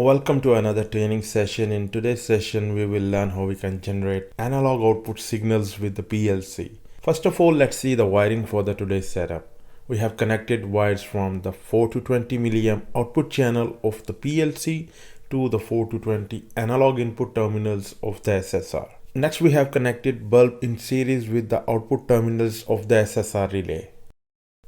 Welcome to another training session. In today's session, we will learn how we can generate analog output signals with the PLC. First of all, let's see the wiring for the today's setup. We have connected wires from the 4 to 20 milliamp output channel of the PLC to the 4 to 20 analog input terminals of the SSR. Next, we have connected bulb in series with the output terminals of the SSR relay.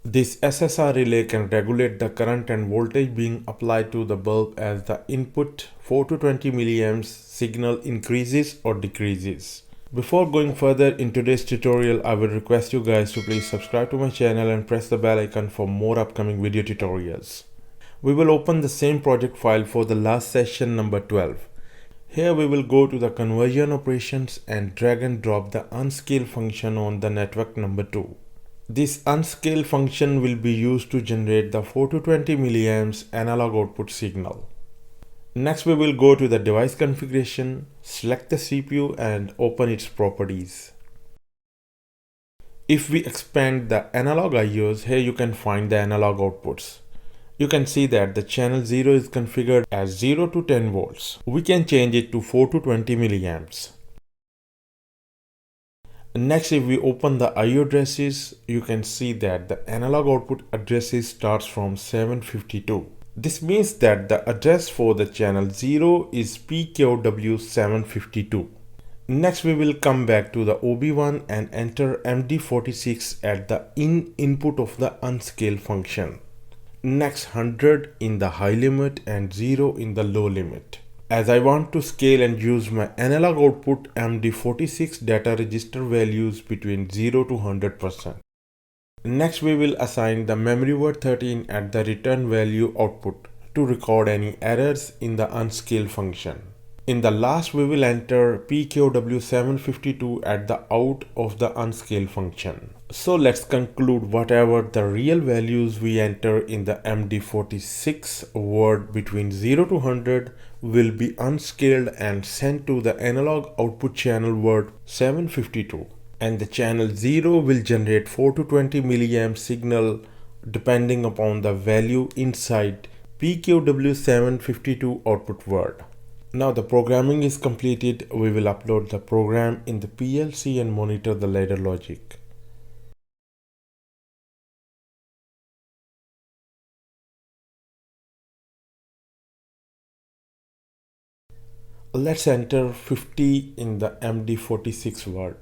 This SSR relay can regulate the current and voltage being applied to the bulb as the input 4 to 20 milliamps signal increases or decreases. Before going further in today's tutorial, I will request you guys to please subscribe to my channel and press the bell icon for more upcoming video tutorials. We will open the same project file for the last session number 12. Here we will go to the conversion operations and drag and drop the UNSCALE function on the network number 2. This UNSCALE function will be used to generate the 4 to 20 milliamps analog output signal. Next, we will go to the device configuration, select the CPU and open its properties. If we expand the analog IOs, here you can find the analog outputs. You can see that the channel 0 is configured as 0 to 10 volts. We can change it to 4 to 20 milliamps. Next, if we open the IO addresses, you can see that the analog output addresses starts from 752. This means that the address for the channel 0 is PQW752. Next, we will come back to the OB1 and enter MD46 at the input of the UNSCALE function. Next, 100 in the high limit and 0 in the low limit. As I want to scale and use my analog output MD46 data register values between 0 to 100%. Next, we will assign the memory word 13 at the return value output to record any errors in the UNSCALE function. In the last, we will enter PQW752 at the out of the UNSCALE function. So let's conclude whatever the real values we enter in the MD46 word between 0 to 100 will be unscaled and sent to the analog output channel word 752, and the channel 0 will generate 4 to 20 milliamp signal depending upon the value inside PQW752 output word. Now the programming is completed. We will upload the program in the PLC and monitor the ladder logic. Let's enter 50 in the MD46 word.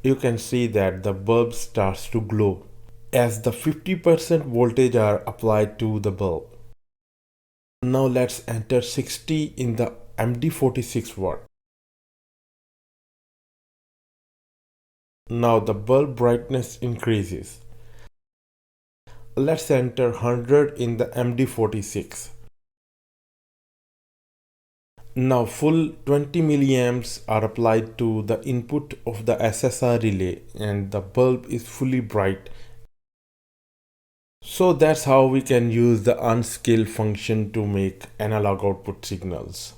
You can see that the bulb starts to glow as the 50% voltage are applied to the bulb. Now let's enter 60 in the MD46 word. Now the bulb brightness increases. Let's enter 100 in the MD46. Now full 20 milliamps are applied to the input of the SSR relay and the bulb is fully bright. So that's how we can use the UNSCALE function to make analog output signals.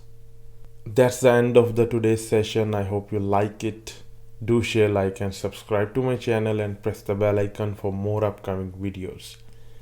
That's the end of the today's session. I hope you like it. Do share, like and subscribe to my channel and press the bell icon for more upcoming videos.